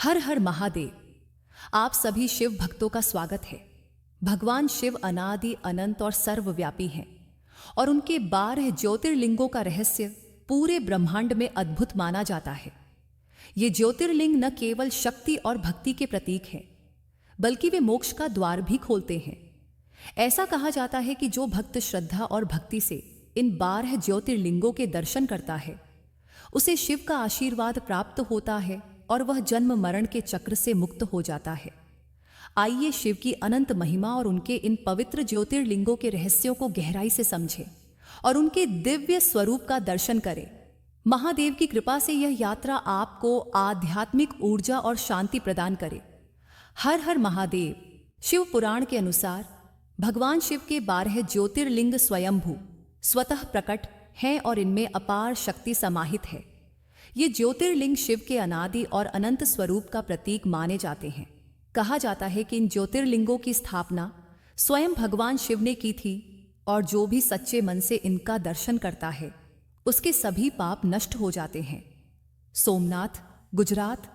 हर हर महादेव। आप सभी शिव भक्तों का स्वागत है। भगवान शिव अनादि अनंत और सर्वव्यापी हैं और उनके 12 ज्योतिर्लिंगों का रहस्य पूरे ब्रह्मांड में अद्भुत माना जाता है। ये ज्योतिर्लिंग न केवल शक्ति और भक्ति के प्रतीक हैं, बल्कि वे मोक्ष का द्वार भी खोलते हैं। ऐसा कहा जाता है कि जो भक्त श्रद्धा और भक्ति से इन 12 ज्योतिर्लिंगों के दर्शन करता है, उसे शिव का आशीर्वाद प्राप्त होता है और वह जन्म मरण के चक्र से मुक्त हो जाता है। आइए शिव की अनंत महिमा और उनके इन पवित्र ज्योतिर्लिंगों के रहस्यों को गहराई से समझें और उनके दिव्य स्वरूप का दर्शन करें। महादेव की कृपा से यह यात्रा आपको आध्यात्मिक ऊर्जा और शांति प्रदान करे। हर हर महादेव। शिव पुराण के अनुसार भगवान शिव के 12 ज्योतिर्लिंग स्वयंभू स्वतः प्रकट हैं और इनमें अपार शक्ति समाहित है। ये ज्योतिर्लिंग शिव के अनादि और अनंत स्वरूप का प्रतीक माने जाते हैं। कहा जाता है कि इन ज्योतिर्लिंगों की स्थापना स्वयं भगवान शिव ने की थी और जो भी सच्चे मन से इनका दर्शन करता है, उसके सभी पाप नष्ट हो जाते हैं। सोमनाथ, गुजरात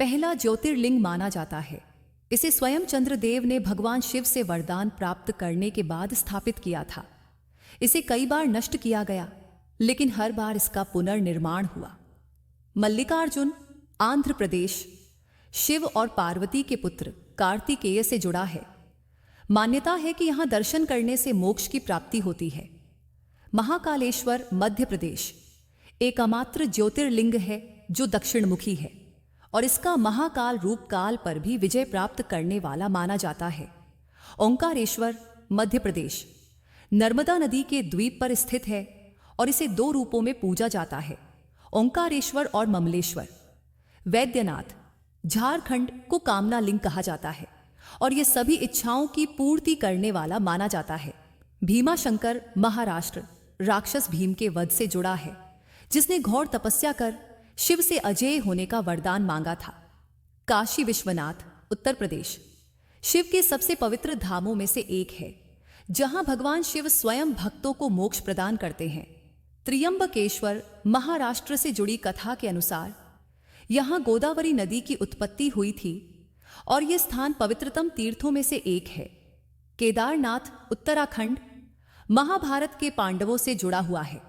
पहला ज्योतिर्लिंग माना जाता है। इसे स्वयं चंद्रदेव ने भगवान शिव से वरदान प्राप्त करने के बाद स्थापित किया था। इसे कई बार नष्ट किया गया, लेकिन हर बार इसका पुनर्निर्माण हुआ। मल्लिकार्जुन, आंध्र प्रदेश शिव और पार्वती के पुत्र कार्तिकेय से जुड़ा है। मान्यता है कि यहां दर्शन करने से मोक्ष की प्राप्ति होती है। महाकालेश्वर, मध्य प्रदेश एक अमात्र ज्योतिर्लिंग है जो दक्षिणमुखी है और इसका महाकाल रूप काल पर भी विजय प्राप्त करने वाला माना जाता है। ओंकारेश्वर, मध्य प्रदेश नर्मदा नदी के द्वीप पर स्थित है और इसे 2 रूपों में पूजा जाता है, ओंकारेश्वर और ममलेश्वर। वैद्यनाथ, झारखंड को कामना लिंग कहा जाता है और यह सभी इच्छाओं की पूर्ति करने वाला माना जाता है। भीमाशंकर, महाराष्ट्र राक्षस भीम के वध से जुड़ा है, जिसने घोर तपस्या कर शिव से अजेय होने का वरदान मांगा था। काशी विश्वनाथ, उत्तर प्रदेश शिव के सबसे पवित्र धामों में से एक है, जहां भगवान शिव स्वयं भक्तों को मोक्ष प्रदान करते हैं। त्र्यंबकेश्वर, महाराष्ट्र से जुड़ी कथा के अनुसार यहां गोदावरी नदी की उत्पत्ति हुई थी और यह स्थान पवित्रतम तीर्थों में से एक है। केदारनाथ, उत्तराखंड महाभारत के पांडवों से जुड़ा हुआ है।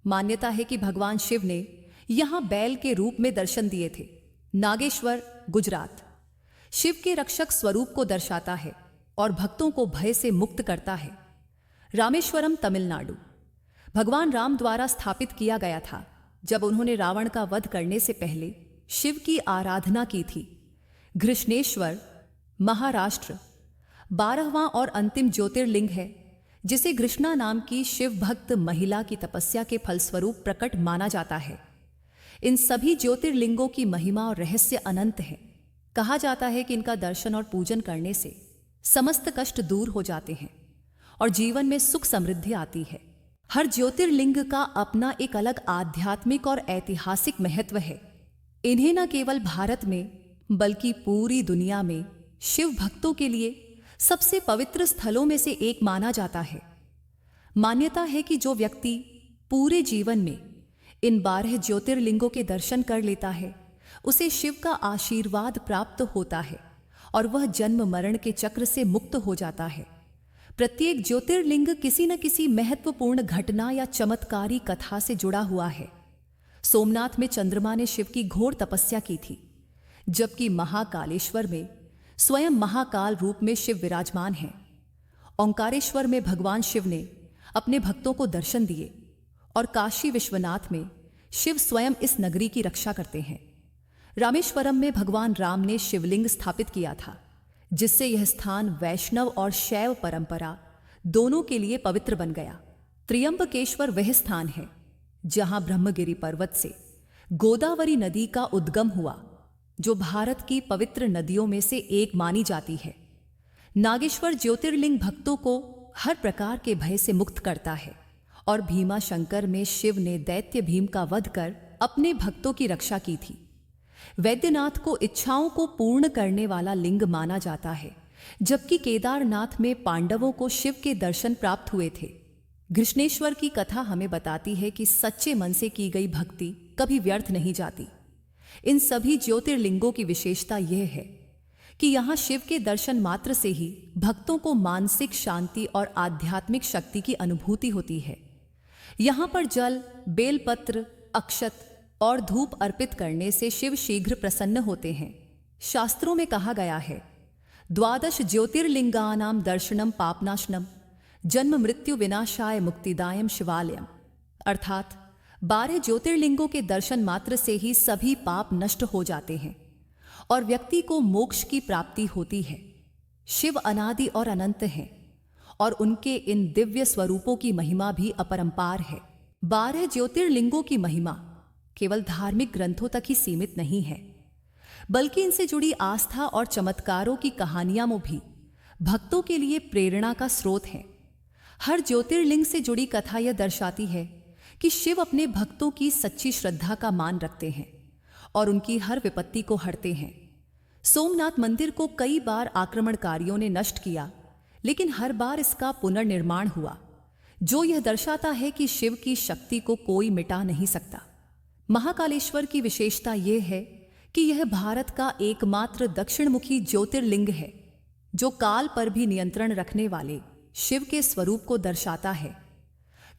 मान्यता है कि भगवान शिव ने यहां बैल के रूप में दर्शन दिए थे। नागेश्वर, गुजरात शिव के रक्षक स्वरूप को दर्शाता है और भक्तों को भय से मुक्त करता है। रामेश्वरम, तमिलनाडु भगवान राम द्वारा स्थापित किया गया था जब उन्होंने रावण का वध करने से पहले शिव की आराधना की थी। घृष्णेश्वर, महाराष्ट्र 12वां और अंतिम ज्योतिर्लिंग है, जिसे घृष्णा नाम की शिव भक्त महिला की तपस्या के फलस्वरूप प्रकट माना जाता है। इन सभी ज्योतिर्लिंगों की महिमा और रहस्य अनंत है। कहा जाता है कि इनका दर्शन और पूजन करने से समस्त कष्ट दूर हो जाते हैं और जीवन में सुख समृद्धि आती है। हर ज्योतिर्लिंग का अपना एक अलग आध्यात्मिक और ऐतिहासिक महत्व है। इन्हें न केवल भारत में बल्कि पूरी दुनिया में शिव भक्तों के लिए सबसे पवित्र स्थलों में से एक माना जाता है। मान्यता है कि जो व्यक्ति पूरे जीवन में इन 12 ज्योतिर्लिंगों के दर्शन कर लेता है, उसे शिव का आशीर्वाद प्राप्त होता है और वह जन्म मरण के चक्र से मुक्त हो जाता है। प्रत्येक ज्योतिर्लिंग किसी न किसी महत्वपूर्ण घटना या चमत्कारी कथा से जुड़ा हुआ है। सोमनाथ में चंद्रमा ने शिव की घोर तपस्या की थी, जबकि महाकालेश्वर में स्वयं महाकाल रूप में शिव विराजमान हैं। ओंकारेश्वर में भगवान शिव ने अपने भक्तों को दर्शन दिए और काशी विश्वनाथ में शिव स्वयं इस नगरी की रक्षा करते हैं। रामेश्वरम में भगवान राम ने शिवलिंग स्थापित किया था, जिससे यह स्थान वैष्णव और शैव परंपरा दोनों के लिए पवित्र बन गया। त्र्यंबकेश्वर वह स्थान है जहां ब्रह्मगिरि पर्वत से गोदावरी नदी का उद्गम हुआ, जो भारत की पवित्र नदियों में से एक मानी जाती है। नागेश्वर ज्योतिर्लिंग भक्तों को हर प्रकार के भय से मुक्त करता है और भीमाशंकर में शिव ने दैत्य भीम का वध कर अपने भक्तों की रक्षा की थी। वैद्यनाथ को इच्छाओं को पूर्ण करने वाला लिंग माना जाता है, जबकि केदारनाथ में पांडवों को शिव के दर्शन प्राप्त हुए थे। घृष्णेश्वर की कथा हमें बताती है कि सच्चे मन से की गई भक्ति कभी व्यर्थ नहीं जाती। इन सभी ज्योतिर्लिंगों की विशेषता यह है कि यहाँ शिव के दर्शन मात्र से ही भक्तों को मानसिक शांति और आध्यात्मिक शक्ति की अनुभूति होती है। यहाँ पर जल, बेलपत्र, अक्षत और धूप अर्पित करने से शिव शीघ्र प्रसन्न होते हैं। शास्त्रों में कहा गया है, द्वादश ज्योतिर्लिंगानाम दर्शनम पापनाशनम जन्म मृत्यु विनाशाय मुक्तिदायम शिवालयम, अर्थात 12 ज्योतिर्लिंगों के दर्शन मात्र से ही सभी पाप नष्ट हो जाते हैं और व्यक्ति को मोक्ष की प्राप्ति होती है। शिव अनादि और अनंत हैं और उनके इन दिव्य स्वरूपों की महिमा भी अपरंपार है। 12 ज्योतिर्लिंगों की महिमा केवल धार्मिक ग्रंथों तक ही सीमित नहीं है, बल्कि इनसे जुड़ी आस्था और चमत्कारों की कहानियां भी भक्तों के लिए प्रेरणा का स्रोत हैं। हर ज्योतिर्लिंग से जुड़ी कथा यह दर्शाती है कि शिव अपने भक्तों की सच्ची श्रद्धा का मान रखते हैं और उनकी हर विपत्ति को हरते हैं। सोमनाथ मंदिर को कई बार आक्रमणकारियों ने नष्ट किया, लेकिन हर बार इसका पुनर्निर्माण हुआ, जो यह दर्शाता है कि शिव की शक्ति को कोई मिटा नहीं सकता। महाकालेश्वर की विशेषता यह है कि यह भारत का एकमात्र दक्षिणमुखी ज्योतिर्लिंग है, जो काल पर भी नियंत्रण रखने वाले शिव के स्वरूप को दर्शाता है।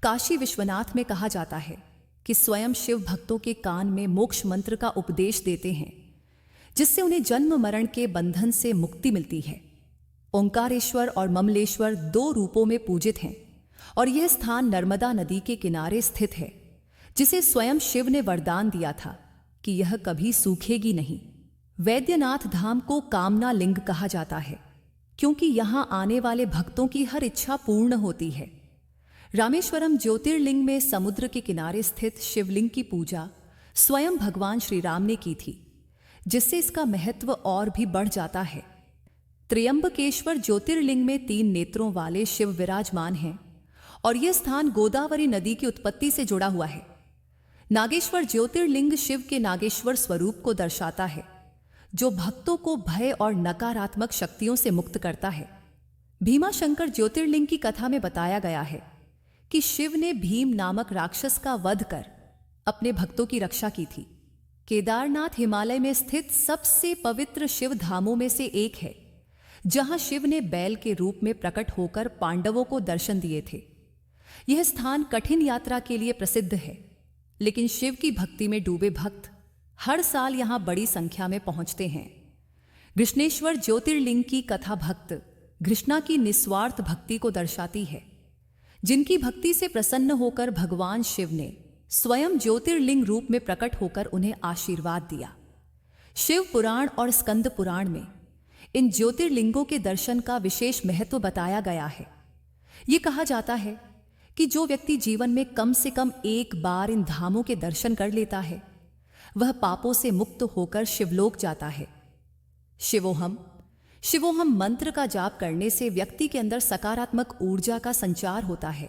काशी विश्वनाथ में कहा जाता है कि स्वयं शिव भक्तों के कान में मोक्ष मंत्र का उपदेश देते हैं, जिससे उन्हें जन्म मरण के बंधन से मुक्ति मिलती है। ओंकारेश्वर और ममलेश्वर 2 रूपों में पूजित हैं और यह स्थान नर्मदा नदी के किनारे स्थित है, जिसे स्वयं शिव ने वरदान दिया था कि यह कभी सूखेगी नहीं। वैद्यनाथ धाम को कामना लिंग कहा जाता है, क्योंकि यहां आने वाले भक्तों की हर इच्छा पूर्ण होती है। रामेश्वरम ज्योतिर्लिंग में समुद्र के किनारे स्थित शिवलिंग की पूजा स्वयं भगवान श्री राम ने की थी, जिससे इसका महत्व और भी बढ़ जाता है। त्र्यंबकेश्वर ज्योतिर्लिंग में 3 नेत्रों वाले शिव विराजमान हैं और यह स्थान गोदावरी नदी की उत्पत्ति से जुड़ा हुआ है। नागेश्वर ज्योतिर्लिंग शिव के नागेश्वर स्वरूप को दर्शाता है, जो भक्तों को भय और नकारात्मक शक्तियों से मुक्त करता है। भीमाशंकर ज्योतिर्लिंग की कथा में बताया गया है कि शिव ने भीम नामक राक्षस का वध कर अपने भक्तों की रक्षा की थी। केदारनाथ हिमालय में स्थित सबसे पवित्र शिव धामों में से एक है, जहां शिव ने बैल के रूप में प्रकट होकर पांडवों को दर्शन दिए थे। यह स्थान कठिन यात्रा के लिए प्रसिद्ध है, लेकिन शिव की भक्ति में डूबे भक्त हर साल यहां बड़ी संख्या में पहुंचते हैं। कृष्णेश्वर ज्योतिर्लिंग की कथा भक्त कृष्णा की निस्वार्थ भक्ति को दर्शाती है, जिनकी भक्ति से प्रसन्न होकर भगवान शिव ने स्वयं ज्योतिर्लिंग रूप में प्रकट होकर उन्हें आशीर्वाद दिया। शिव पुराण और स्कंद पुराण में इन ज्योतिर्लिंगों के दर्शन का विशेष महत्व बताया गया है। ये कहा जाता है कि जो व्यक्ति जीवन में कम से कम एक बार इन धामों के दर्शन कर लेता है, वह पापों से मुक्त होकर शिवलोक जाता है। शिवोहम शिवोहम मंत्र का जाप करने से व्यक्ति के अंदर सकारात्मक ऊर्जा का संचार होता है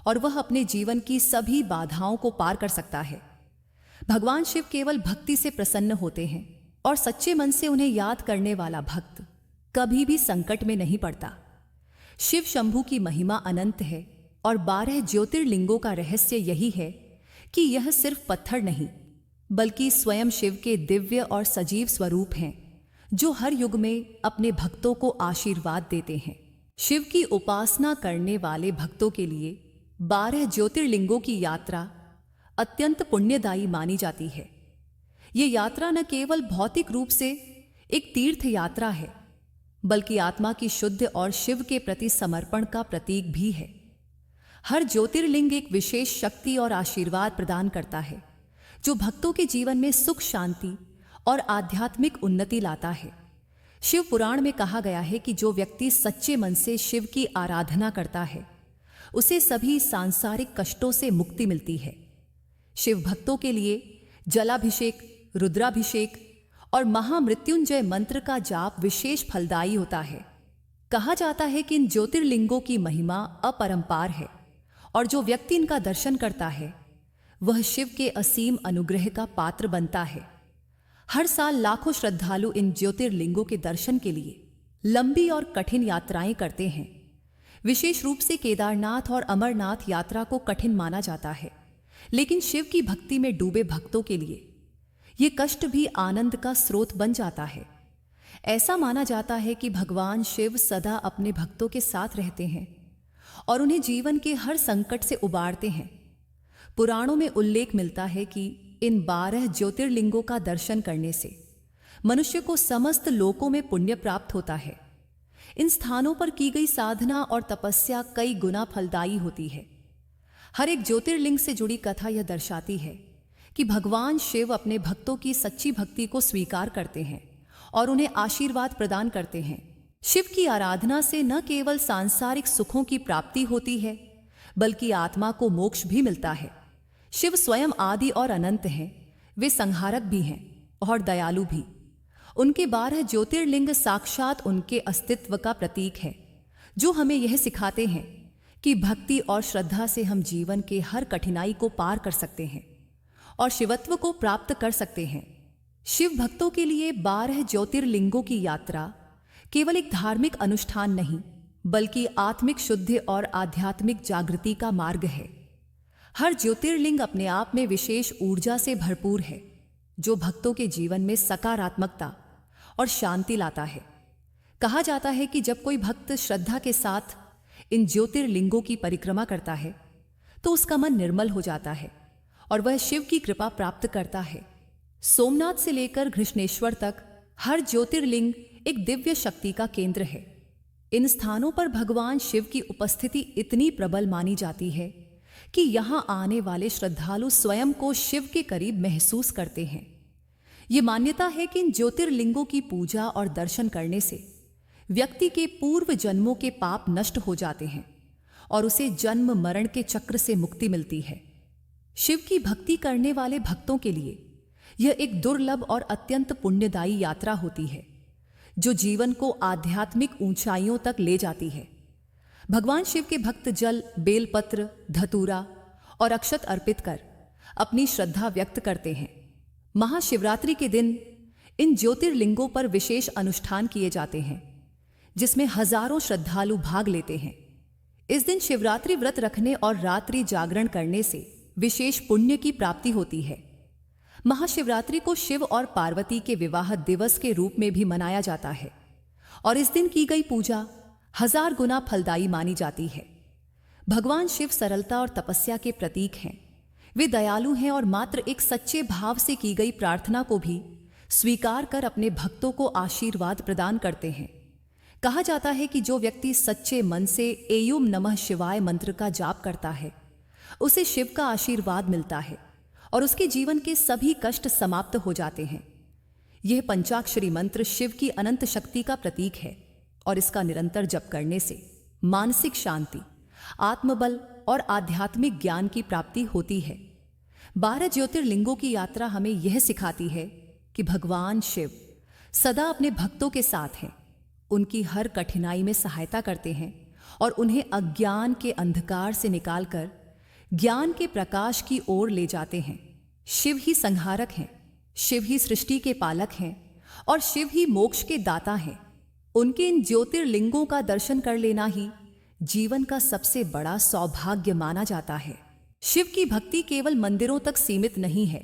और वह अपने जीवन की सभी बाधाओं को पार कर सकता है। भगवान शिव केवल भक्ति से प्रसन्न होते हैं और सच्चे मन से उन्हें याद करने वाला भक्त कभी भी संकट में नहीं पड़ता। शिव शंभू की महिमा अनंत है और 12 ज्योतिर्लिंगों का रहस्य यही है कि यह सिर्फ पत्थर नहीं, बल्कि स्वयं शिव के दिव्य और सजीव स्वरूप हैं, जो हर युग में अपने भक्तों को आशीर्वाद देते हैं। शिव की उपासना करने वाले भक्तों के लिए 12 ज्योतिर्लिंगों की यात्रा अत्यंत पुण्यदायी मानी जाती है। ये यात्रा न केवल भौतिक रूप से एक तीर्थ यात्रा है, बल्कि आत्मा की शुद्ध और शिव के प्रति समर्पण का प्रतीक भी है। हर ज्योतिर्लिंग एक विशेष शक्ति और आशीर्वाद प्रदान करता है, जो भक्तों के जीवन में सुख, शांति और आध्यात्मिक उन्नति लाता है। शिव पुराण में कहा गया है कि जो व्यक्ति सच्चे मन से शिव की आराधना करता है, उसे सभी सांसारिक कष्टों से मुक्ति मिलती है। शिव भक्तों के लिए जलाभिषेक, रुद्राभिषेक और महामृत्युंजय मंत्र का जाप विशेष फलदायी होता है। कहा जाता है कि इन ज्योतिर्लिंगों की महिमा अपरंपार है और जो व्यक्ति इनका दर्शन करता है, वह शिव के असीम अनुग्रह का पात्र बनता है। हर साल लाखों श्रद्धालु इन ज्योतिर्लिंगों के दर्शन के लिए लंबी और कठिन यात्राएं करते हैं। विशेष रूप से केदारनाथ और अमरनाथ यात्रा को कठिन माना जाता है, लेकिन शिव की भक्ति में डूबे भक्तों के लिए ये कष्ट भी आनंद का स्रोत बन जाता है। ऐसा माना जाता है कि भगवान शिव सदा अपने भक्तों के साथ रहते हैं और उन्हें जीवन के हर संकट से उबारते हैं। पुराणों में उल्लेख मिलता है कि इन 12 ज्योतिर्लिंगों का दर्शन करने से मनुष्य को समस्त लोकों में पुण्य प्राप्त होता है। इन स्थानों पर की गई साधना और तपस्या कई गुना फलदायी होती है। हर एक ज्योतिर्लिंग से जुड़ी कथा यह दर्शाती है कि भगवान शिव अपने भक्तों की सच्ची भक्ति को स्वीकार करते हैं और उन्हें आशीर्वाद प्रदान करते हैं। शिव की आराधना से न केवल सांसारिक सुखों की प्राप्ति होती है, बल्कि आत्मा को मोक्ष भी मिलता है। शिव स्वयं आदि और अनंत हैं। वे संहारक भी हैं और दयालु भी। उनके 12 ज्योतिर्लिंग साक्षात उनके अस्तित्व का प्रतीक है, जो हमें यह सिखाते हैं कि भक्ति और श्रद्धा से हम जीवन के हर कठिनाई को पार कर सकते हैं और शिवत्व को प्राप्त कर सकते हैं। शिव भक्तों के लिए 12 ज्योतिर्लिंगों की यात्रा केवल एक धार्मिक अनुष्ठान नहीं, बल्कि आत्मिक शुद्धि और आध्यात्मिक जागृति का मार्ग है। हर ज्योतिर्लिंग अपने आप में विशेष ऊर्जा से भरपूर है, जो भक्तों के जीवन में सकारात्मकता और शांति लाता है। कहा जाता है कि जब कोई भक्त श्रद्धा के साथ इन ज्योतिर्लिंगों की परिक्रमा करता है, तो उसका मन निर्मल हो जाता है और वह शिव की कृपा प्राप्त करता है। सोमनाथ से लेकर घृष्णेश्वर तक हर ज्योतिर्लिंग एक दिव्य शक्ति का केंद्र है। इन स्थानों पर भगवान शिव की उपस्थिति इतनी प्रबल मानी जाती है कि यहां आने वाले श्रद्धालु स्वयं को शिव के करीब महसूस करते हैं। ये मान्यता है कि इन ज्योतिर्लिंगों की पूजा और दर्शन करने से व्यक्ति के पूर्व जन्मों के पाप नष्ट हो जाते हैं और उसे जन्म मरण के चक्र से मुक्ति मिलती है। शिव की भक्ति करने वाले भक्तों के लिए यह एक दुर्लभ और अत्यंत पुण्यदायी यात्रा होती है, जो जीवन को आध्यात्मिक ऊंचाइयों तक ले जाती है। भगवान शिव के भक्त जल, बेलपत्र, धतूरा और अक्षत अर्पित कर अपनी श्रद्धा व्यक्त करते हैं। महाशिवरात्रि के दिन इन ज्योतिर्लिंगों पर विशेष अनुष्ठान किए जाते हैं, जिसमें हजारों श्रद्धालु भाग लेते हैं। इस दिन शिवरात्रि व्रत रखने और रात्रि जागरण करने से विशेष पुण्य की प्राप्ति होती है। महाशिवरात्रि को शिव और पार्वती के विवाह दिवस के रूप में भी मनाया जाता है और इस दिन की गई पूजा 1000 गुना फलदायी मानी जाती है। भगवान शिव सरलता और तपस्या के प्रतीक हैं। वे दयालु हैं और मात्र एक सच्चे भाव से की गई प्रार्थना को भी स्वीकार कर अपने भक्तों को आशीर्वाद प्रदान करते हैं। कहा जाता है कि जो व्यक्ति सच्चे मन से एयुम नमः शिवाय मंत्र का जाप करता है, उसे शिव का आशीर्वाद मिलता है और उसके जीवन के सभी कष्ट समाप्त हो जाते हैं। यह पंचाक्षरी मंत्र शिव की अनंत शक्ति का प्रतीक है और इसका निरंतर जप करने से मानसिक शांति, आत्मबल और आध्यात्मिक ज्ञान की प्राप्ति होती है। 12 ज्योतिर्लिंगों की यात्रा हमें यह सिखाती है कि भगवान शिव सदा अपने भक्तों के साथ हैं, उनकी हर कठिनाई में सहायता करते हैं और उन्हें अज्ञान के अंधकार से निकालकर ज्ञान के प्रकाश की ओर ले जाते हैं। शिव ही संहारक हैं, शिव ही सृष्टि के पालक हैं और शिव ही मोक्ष के दाता हैं। उनके इन ज्योतिर्लिंगों का दर्शन कर लेना ही जीवन का सबसे बड़ा सौभाग्य माना जाता है। शिव की भक्ति केवल मंदिरों तक सीमित नहीं है,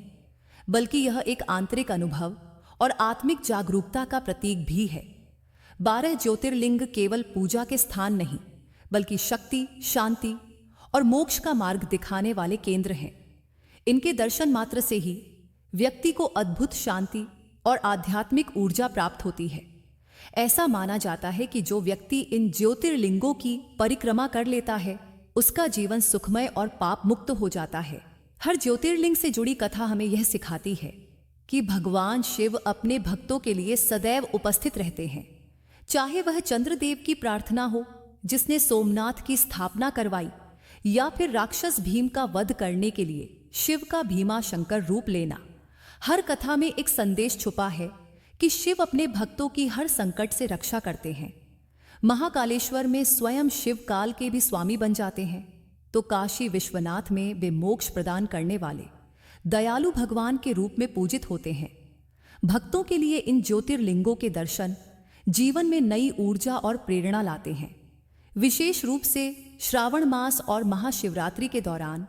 बल्कि यह एक आंतरिक अनुभव और आत्मिक जागरूकता का प्रतीक भी है। 12 ज्योतिर्लिंग केवल पूजा के स्थान नहीं, बल्कि शक्ति, शांति और मोक्ष का मार्ग दिखाने वाले केंद्र हैं। इनके दर्शन मात्र से ही व्यक्ति को अद्भुत शांति और आध्यात्मिक ऊर्जा प्राप्त होती है। ऐसा माना जाता है कि जो व्यक्ति इन ज्योतिर्लिंगों की परिक्रमा कर लेता है, उसका जीवन सुखमय और पाप मुक्त हो जाता है। हर ज्योतिर्लिंग से जुड़ी कथा हमें यह सिखाती है कि भगवान शिव अपने भक्तों के लिए सदैव उपस्थित रहते हैं। चाहे वह चंद्रदेव की प्रार्थना हो, जिसने सोमनाथ की स्थापना करवाई, या फिर राक्षस भीम का वध करने के लिए शिव का भीमा शंकर रूप लेना, हर कथा में एक संदेश छुपा है कि शिव अपने भक्तों की हर संकट से रक्षा करते हैं। महाकालेश्वर में स्वयं शिव काल के भी स्वामी बन जाते हैं, तो काशी विश्वनाथ में वे मोक्ष प्रदान करने वाले दयालु भगवान के रूप में पूजित होते हैं। भक्तों के लिए इन ज्योतिर्लिंगों के दर्शन जीवन में नई ऊर्जा और प्रेरणा लाते हैं। विशेष रूप से श्रावण मास और महाशिवरात्रि के दौरान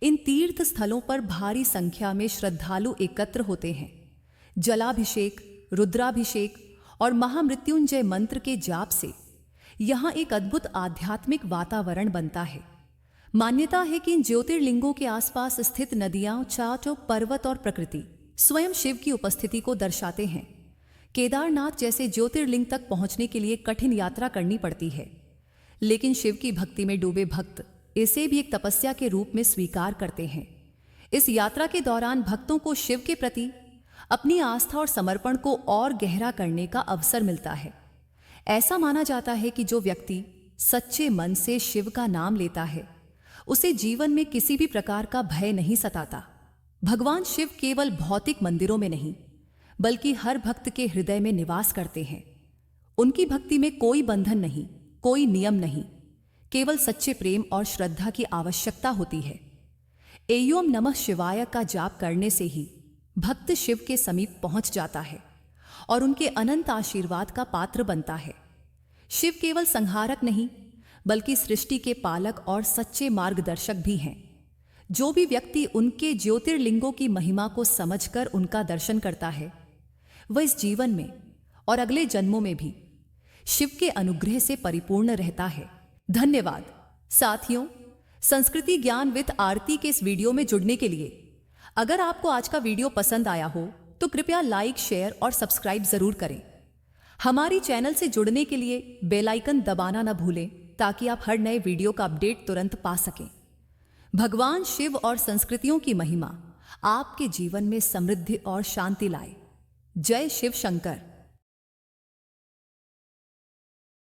इन तीर्थ स्थलों पर भारी संख्या में श्रद्धालु एकत्र होते हैं। जलाभिषेक, रुद्राभिषेक और महामृत्युंजय मंत्र के जाप से यहाँ एक अद्भुत आध्यात्मिक वातावरण बनता है। मान्यता है कि इन ज्योतिर्लिंगों के आसपास स्थित नदियां, चाट, पर्वत और प्रकृति स्वयं शिव की उपस्थिति को दर्शाते हैं। केदारनाथ जैसे ज्योतिर्लिंग तक पहुंचने के लिए कठिन यात्रा करनी पड़ती है, लेकिन शिव की भक्ति में डूबे भक्त इसे भी एक तपस्या के रूप में स्वीकार करते हैं। इस यात्रा के दौरान भक्तों को शिव के प्रति अपनी आस्था और समर्पण को और गहरा करने का अवसर मिलता है। ऐसा माना जाता है कि जो व्यक्ति सच्चे मन से शिव का नाम लेता है, उसे जीवन में किसी भी प्रकार का भय नहीं सताता। भगवान शिव केवल भौतिक मंदिरों में नहीं, बल्कि हर भक्त के हृदय में निवास करते हैं। उनकी भक्ति में कोई बंधन नहीं, कोई नियम नहीं, केवल सच्चे प्रेम और श्रद्धा की आवश्यकता होती है। एयोम नमः शिवाय का जाप करने से ही भक्त शिव के समीप पहुंच जाता है और उनके अनंत आशीर्वाद का पात्र बनता है। शिव केवल संहारक नहीं, बल्कि सृष्टि के पालक और सच्चे मार्गदर्शक भी हैं। जो भी व्यक्ति उनके ज्योतिर्लिंगों की महिमा को समझकर उनका दर्शन करता है, वह इस जीवन में और अगले जन्मों में भी शिव के अनुग्रह से परिपूर्ण रहता है। धन्यवाद साथियों, संस्कृति ज्ञान विद आरती के इस वीडियो में जुड़ने के लिए। अगर आपको आज का वीडियो पसंद आया हो तो कृपया लाइक, शेयर और सब्सक्राइब जरूर करें। हमारी चैनल से जुड़ने के लिए बेल आइकन दबाना न भूलें, ताकि आप हर नए वीडियो का अपडेट तुरंत पा सकें। भगवान शिव और संस्कृतियों की महिमा आपके जीवन में समृद्धि और शांति लाए। जय शिव शंकर।